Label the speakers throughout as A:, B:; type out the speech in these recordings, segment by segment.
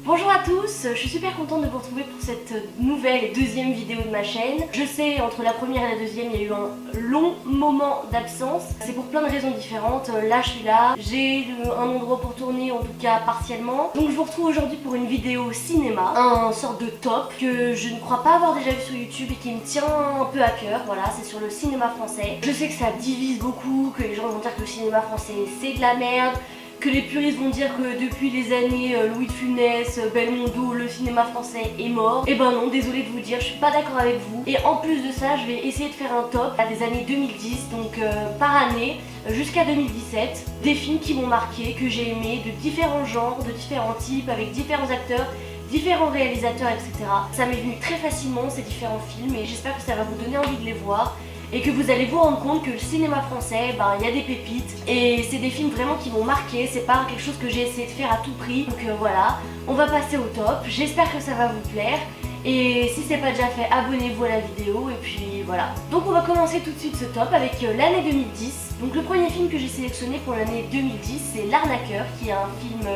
A: Bonjour à tous, je suis super contente de vous retrouver pour cette nouvelle et deuxième vidéo de ma chaîne. Je sais, entre la première et la deuxième, il y a eu un long moment d'absence. C'est pour plein de raisons différentes. Là, je suis là, j'ai un endroit pour tourner, en tout cas partiellement. Donc je vous retrouve aujourd'hui pour une vidéo cinéma, un sorte de top que je ne crois pas avoir déjà vu sur YouTube et qui me tient un peu à cœur. Voilà, c'est sur le cinéma français. Je sais que ça divise beaucoup, que les gens vont dire que le cinéma français c'est de la merde, que les puristes vont dire que depuis les années Louis de Funès, Belmondo, le cinéma français est mort. Et ben non, désolée de vous dire, je suis pas d'accord avec vous. Et en plus de ça, je vais essayer de faire un top à des années 2010, donc par année, jusqu'à 2017, des films qui m'ont marqué, que j'ai aimé, de différents genres, de différents types, avec différents acteurs, différents réalisateurs, etc. Ça m'est venu très facilement ces différents films et j'espère que ça va vous donner envie de les voir. Et que vous allez vous rendre compte que le cinéma français, il y a des pépites et c'est des films vraiment qui m'ont marqué, c'est pas quelque chose que j'ai essayé de faire à tout prix. Donc voilà, on va passer au top, j'espère que ça va vous plaire et si c'est pas déjà fait, abonnez-vous à la vidéo et puis voilà. Donc on va commencer tout de suite ce top avec l'année 2010. Donc le premier film que j'ai sélectionné pour l'année 2010 c'est L'Arnaqueur, qui est un film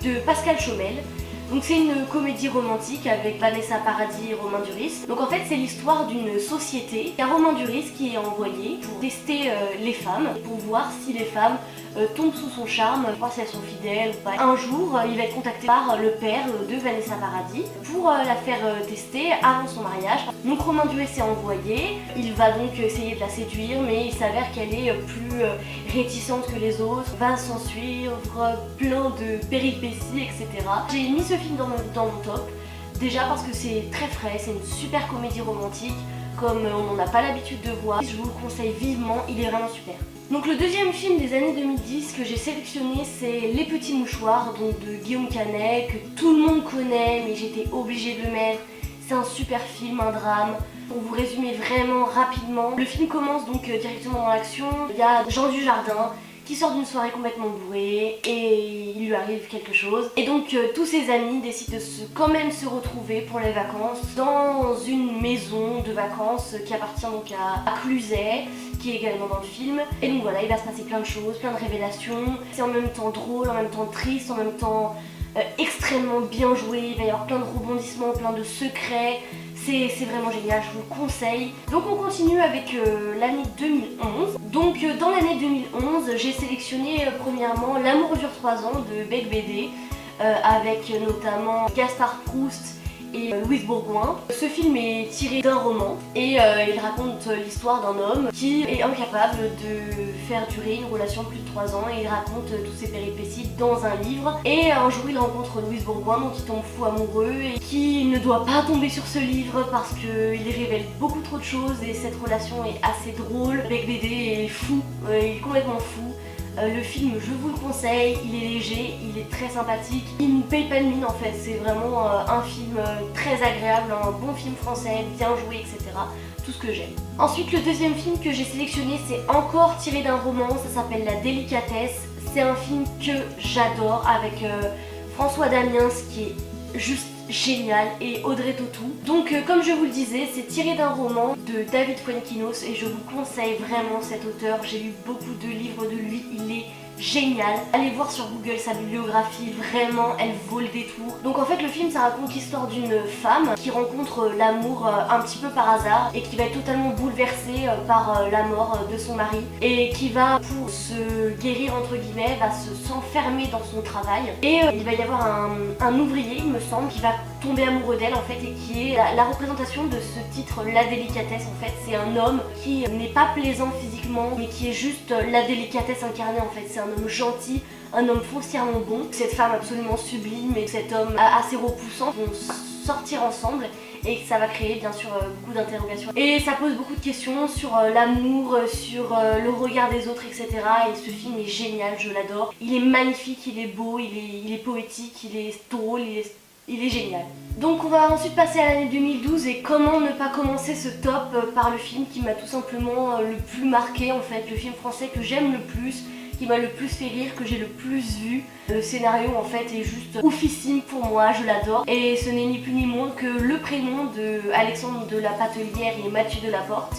A: de Pascal Chaumel. Donc c'est une comédie romantique avec Vanessa Paradis et Romain Duris. Donc en fait c'est l'histoire d'une société. Il y a Romain Duris qui est envoyé pour tester les femmes, pour voir si les femmes tombent sous son charme, voir si elles sont fidèles ou pas. Un jour il va être contacté par le père de Vanessa Paradis pour la faire tester avant son mariage. Donc Romain Duris est envoyé, il va donc essayer de la séduire mais il s'avère qu'elle est plus réticente que les autres. Va s'en suivre plein de péripéties, etc. J'ai mis ce film dans mon top, déjà parce que c'est très frais, c'est une super comédie romantique comme on n'en a pas l'habitude de voir. Je vous le conseille vivement, il est vraiment super. Donc le deuxième film des années 2010 que j'ai sélectionné c'est Les Petits Mouchoirs, donc de Guillaume Canet, que tout le monde connaît mais j'étais obligée de le mettre. C'est un super film, un drame. Pour vous résumer vraiment rapidement, le film commence donc directement dans l'action. Il y a Jean Dujardin qui sort d'une soirée complètement bourrée et il lui arrive quelque chose. Et donc tous ses amis décident de quand même se retrouver pour les vacances dans une maison de vacances qui appartient donc à Cluzet, qui est également dans le film. Et donc voilà, il va se passer plein de choses, plein de révélations. C'est en même temps drôle, en même temps triste, en même temps extrêmement bien joué. Il va y avoir plein de rebondissements, plein de secrets. C'est vraiment génial, je vous le conseille. Donc on continue avec l'année 2011. Donc dans l'année 2011, j'ai sélectionné premièrement L'amour dure 3 ans de Bec BD avec notamment Gaspard Proust et Louise Bourgoin. Ce film est tiré d'un roman et il raconte l'histoire d'un homme qui est incapable de faire durer une relation plus de 3 ans et il raconte toutes ses péripéties dans un livre. Et un jour il rencontre Louise Bourgoin dont il tombe fou amoureux et qui ne doit pas tomber sur ce livre parce qu'il révèle beaucoup trop de choses et cette relation est assez drôle. Bec BD est fou, il est complètement fou. Le film, je vous le conseille, il est léger, il est très sympathique, il ne paye pas de mine en fait, c'est vraiment un film très agréable, un bon film français, bien joué, etc. Tout ce que j'aime. Ensuite, le deuxième film que j'ai sélectionné, c'est encore tiré d'un roman, ça s'appelle La Délicatesse. C'est un film que j'adore avec François Damiens qui est juste génial et Audrey Tautou. Donc comme je vous le disais, c'est tiré d'un roman de David Fuenquinos et je vous conseille vraiment cet auteur. J'ai lu beaucoup de livres de lui, il est génial. Allez voir sur Google sa bibliographie, vraiment elle vaut le détour. Donc en fait le film ça raconte l'histoire d'une femme qui rencontre l'amour un petit peu par hasard et qui va être totalement bouleversée par la mort de son mari et qui va, pour se guérir entre guillemets, va s'enfermer dans son travail et il va y avoir un ouvrier, il me semble, qui va tomber amoureux d'elle en fait et qui est la représentation de ce titre La Délicatesse. En fait c'est un homme qui n'est pas plaisant physiquement mais qui est juste la délicatesse incarnée en fait. C'est un homme gentil, un homme foncièrement bon. Cette femme absolument sublime et cet homme assez repoussant vont sortir ensemble et ça va créer bien sûr beaucoup d'interrogations. Et ça pose beaucoup de questions sur l'amour, sur le regard des autres, etc. Et ce film est génial, je l'adore. Il est magnifique, il est beau, il est poétique, il est drôle, il est génial. Donc on va ensuite passer à l'année 2012 et comment ne pas commencer ce top par le film qui m'a tout simplement le plus marqué en fait, le film français que j'aime le plus, qui m'a le plus fait rire, que j'ai le plus vu. Le scénario en fait est juste oufissime pour moi, je l'adore. Et ce n'est ni plus ni moins que Le Prénom de Alexandre de la Patelière et Mathieu Delaporte,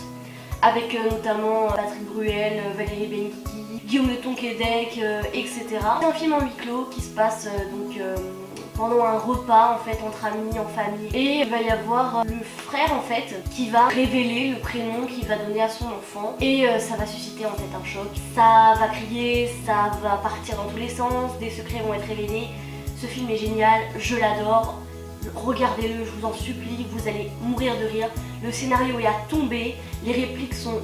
A: avec notamment Patrick Bruel, Valérie Benguigui, Guillaume de Tonquédec, etc. C'est un film en huis clos qui se passe pendant un repas en fait entre amis, en famille, et il va y avoir le frère en fait qui va révéler le prénom qu'il va donner à son enfant, et ça va susciter en fait un choc. Ça va crier, ça va partir dans tous les sens, des secrets vont être révélés. Ce film est génial, je l'adore. Regardez-le, je vous en supplie, vous allez mourir de rire. Le scénario est à tomber, les répliques sont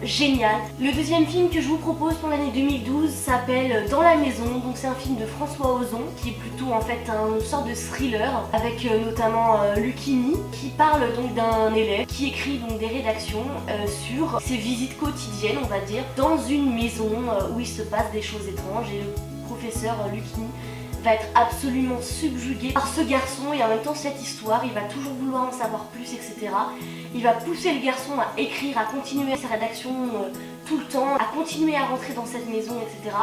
A: géniales. Le deuxième film que je vous propose pour l'année 2012 s'appelle Dans la maison. Donc c'est un film de François Ozon qui est plutôt en fait une sorte de thriller avec notamment Lucchini qui parle donc d'un élève qui écrit donc des rédactions sur ses visites quotidiennes, on va dire, dans une maison où il se passe des choses étranges, et le professeur Lucchini va être absolument subjugué par ce garçon, et en même temps cette histoire, il va toujours vouloir en savoir plus, etc. Il va pousser le garçon à écrire, à continuer sa rédaction tout le temps, à continuer à rentrer dans cette maison, etc.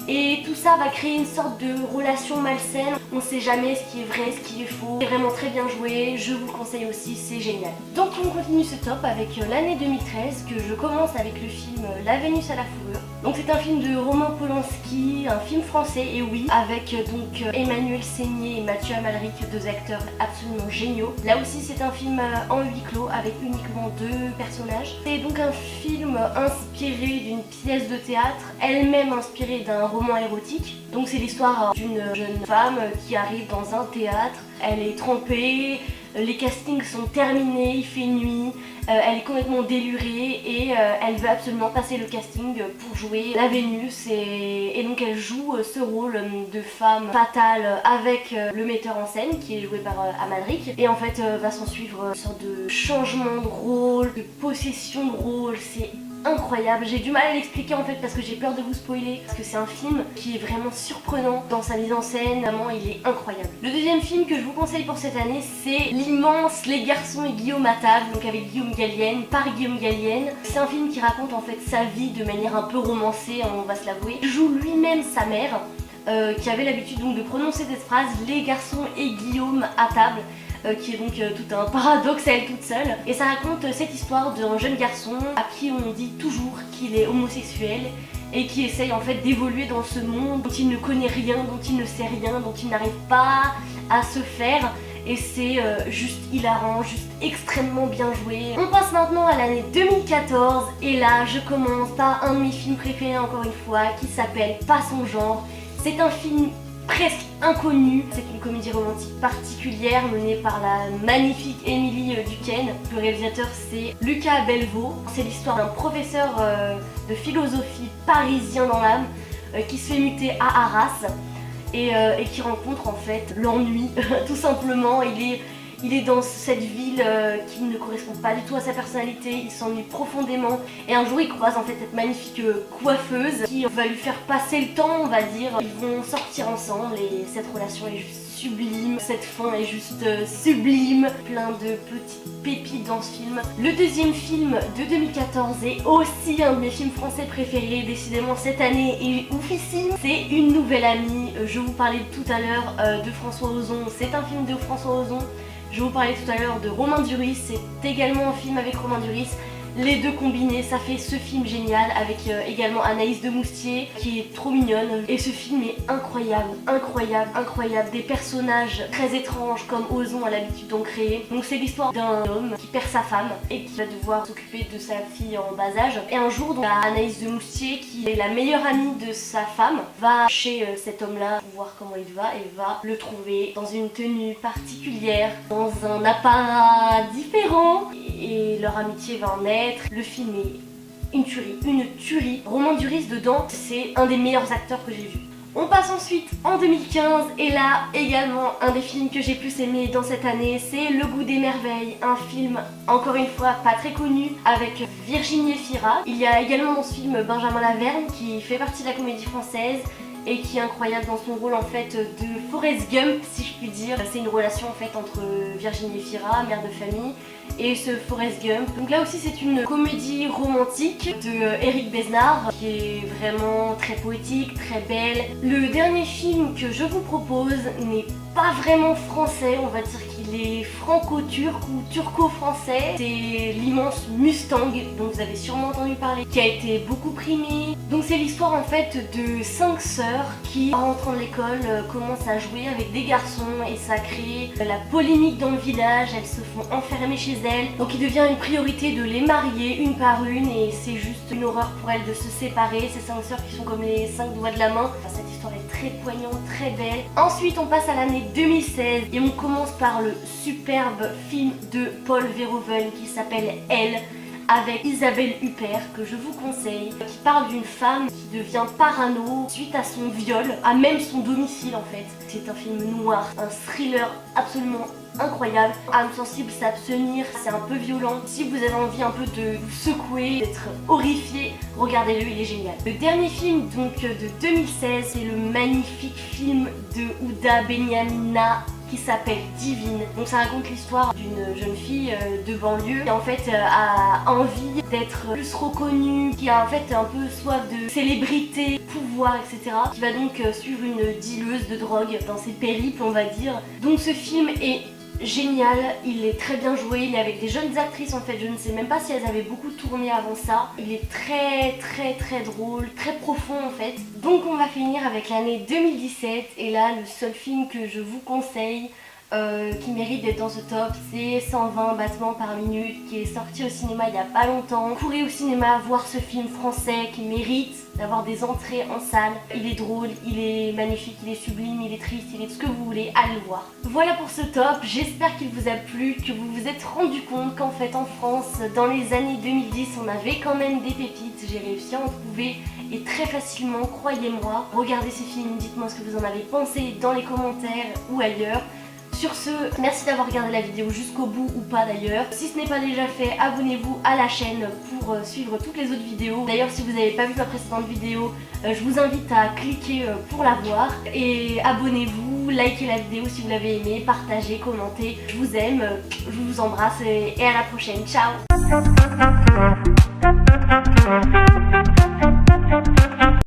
A: Et tout ça va créer une sorte de relation malsaine. On ne sait jamais ce qui est vrai, ce qui est faux. C'est vraiment très bien joué, je vous le conseille aussi, c'est génial. Donc on continue ce top avec l'année 2013 que je commence avec le film La Vénus à la fourrure. Donc c'est un film de Roman Polanski, un film français, et oui, avec donc Emmanuel Seigné et Mathieu Amalric, deux acteurs absolument géniaux. Là aussi c'est un film en huis clos avec uniquement 2 personnages. C'est donc un film inspiré d'une pièce de théâtre, elle-même inspirée d'un roman érotique. Donc c'est l'histoire d'une jeune femme qui arrive dans un théâtre, elle est trempée, les castings sont terminés, il fait nuit, elle est complètement délurée et elle veut absolument passer le casting pour jouer la Vénus, et donc elle joue ce rôle de femme fatale avec le metteur en scène qui est joué par Amalric, et en fait va s'en suivre une sorte de changement de rôle, de possession de rôle. C'est incroyable, j'ai du mal à l'expliquer en fait parce que j'ai peur de vous spoiler, parce que c'est un film qui est vraiment surprenant dans sa mise en scène, vraiment il est incroyable. Le deuxième film que je vous conseille pour cette année, c'est l'immense Les Garçons et Guillaume à table, donc avec Guillaume Gallienne, par Guillaume Gallienne. C'est un film qui raconte en fait sa vie de manière un peu romancée, on va se l'avouer. Il joue lui-même sa mère, qui avait l'habitude donc de prononcer cette phrase, Les Garçons et Guillaume à table, qui est donc tout un paradoxe à elle toute seule. Et ça raconte cette histoire d'un jeune garçon à qui on dit toujours qu'il est homosexuel et qui essaye en fait d'évoluer dans ce monde dont il ne connaît rien, dont il ne sait rien, dont il n'arrive pas à se faire. Et c'est juste hilarant, juste extrêmement bien joué. On passe maintenant à l'année 2014 et là je commence par un de mes films préférés encore une fois qui s'appelle Pas son genre. C'est un film presque inconnu, c'est une comédie romantique particulière menée par la magnifique Émilie Duquesne. Le réalisateur c'est Lucas Belvaux. C'est l'histoire d'un professeur de philosophie parisien dans l'âme qui se fait muter à Arras et qui rencontre en fait l'ennui tout simplement. Il est dans cette ville qui ne correspond pas du tout à sa personnalité, il s'ennuie profondément et un jour il croise en fait cette magnifique coiffeuse qui va lui faire passer le temps, on va dire. Ils vont sortir ensemble et cette relation est juste sublime, cette fin est juste sublime, plein de petites pépites dans ce film. Le deuxième film de 2014 est aussi un de mes films français préférés, décidément cette année est oufissime. C'est Une nouvelle amie, je vous parlais tout à l'heure de François Ozon, c'est un film de François Ozon. Je vous parlais tout à l'heure de Romain Duris, c'est également un film avec Romain Duris. Les deux combinés, ça fait ce film génial avec également Anaïs de Moustier qui est trop mignonne. Et ce film est incroyable, incroyable, incroyable. Des personnages très étranges comme Ozon a l'habitude d'en créer. Donc c'est l'histoire d'un homme qui perd sa femme et qui va devoir s'occuper de sa fille en bas âge. Et un jour, donc, Anaïs de Moustier, qui est la meilleure amie de sa femme, va chez cet homme-là pour voir comment il va et va le trouver dans une tenue particulière, dans un apparat différent. Et leur amitié va en être. Le film est une tuerie. Romain Duris dedans, c'est un des meilleurs acteurs que j'ai vu. On passe ensuite en 2015 et là également un des films que j'ai plus aimé dans cette année, c'est Le Goût des merveilles, un film encore une fois pas très connu avec Virginie Efira. Il y a également dans ce film Benjamin Laverne qui fait partie de la comédie française et qui est incroyable dans son rôle en fait de Forrest Gump si je puis dire. C'est une relation en fait entre Virginie Efira, mère de famille, et ce Forrest Gump. Donc là aussi c'est une comédie romantique de Éric Besnard qui est vraiment très poétique, très belle. Le dernier film que je vous propose n'est pas vraiment français, on va dire qu'il Il est franco-turc ou turco-français. C'est l'immense Mustang dont vous avez sûrement entendu parler, qui a été beaucoup primé. Donc c'est l'histoire en fait de 5 sœurs qui, en rentrant de l'école, commencent à jouer avec des garçons et ça crée la polémique dans le village. Elles se font enfermer chez elles. Donc il devient une priorité de les marier une par une et c'est juste une horreur pour elles de se séparer. Ces 5 sœurs qui sont comme les 5 doigts de la main. Enfin, cette histoire est très poignante, très belle. Ensuite on passe à l'année 2016 et on commence par le superbe film de Paul Verhoeven qui s'appelle Elle, avec Isabelle Huppert, que je vous conseille, qui parle d'une femme qui devient parano suite à son viol, à même son domicile en fait. C'est un film noir, un thriller absolument incroyable. Âme sensible, s'abstenir, c'est un peu violent. Si vous avez envie un peu de vous secouer, d'être horrifié, regardez-le, il est génial. Le dernier film donc de 2016, c'est le magnifique film de Huda Benyanina qui s'appelle Divine. Donc ça raconte l'histoire d'une jeune fille de banlieue qui en fait a envie d'être plus reconnue, qui a en fait un peu soif de célébrité, pouvoir, etc. Qui va donc suivre une dealeuse de drogue dans ses périples, on va dire. Donc ce film est génial, il est très bien joué, il est avec des jeunes actrices en fait, je ne sais même pas si elles avaient beaucoup tourné avant ça. Il est très drôle, très profond en fait. Donc on va finir avec l'année 2017 et là le seul film que je vous conseille qui mérite d'être dans ce top, c'est 120 battements par minute qui est sorti au cinéma il y a pas longtemps. Courez au cinéma voir ce film français qui mérite d'avoir des entrées en salle. Il est drôle, il est magnifique, il est sublime, il est triste, il est tout ce que vous voulez, allez le voir. Voilà pour ce top, j'espère qu'il vous a plu, que vous vous êtes rendu compte qu'en fait en France, dans les années 2010, on avait quand même des pépites. J'ai réussi à en trouver et très facilement, croyez-moi. Regardez ces films, dites-moi ce que vous en avez pensé dans les commentaires ou ailleurs. Sur ce, merci d'avoir regardé la vidéo jusqu'au bout ou pas d'ailleurs. Si ce n'est pas déjà fait, abonnez-vous à la chaîne pour suivre toutes les autres vidéos. D'ailleurs, si vous n'avez pas vu ma précédente vidéo, je vous invite à cliquer pour la voir. Et abonnez-vous, likez la vidéo si vous l'avez aimée, partagez, commentez. Je vous aime, je vous embrasse et à la prochaine. Ciao!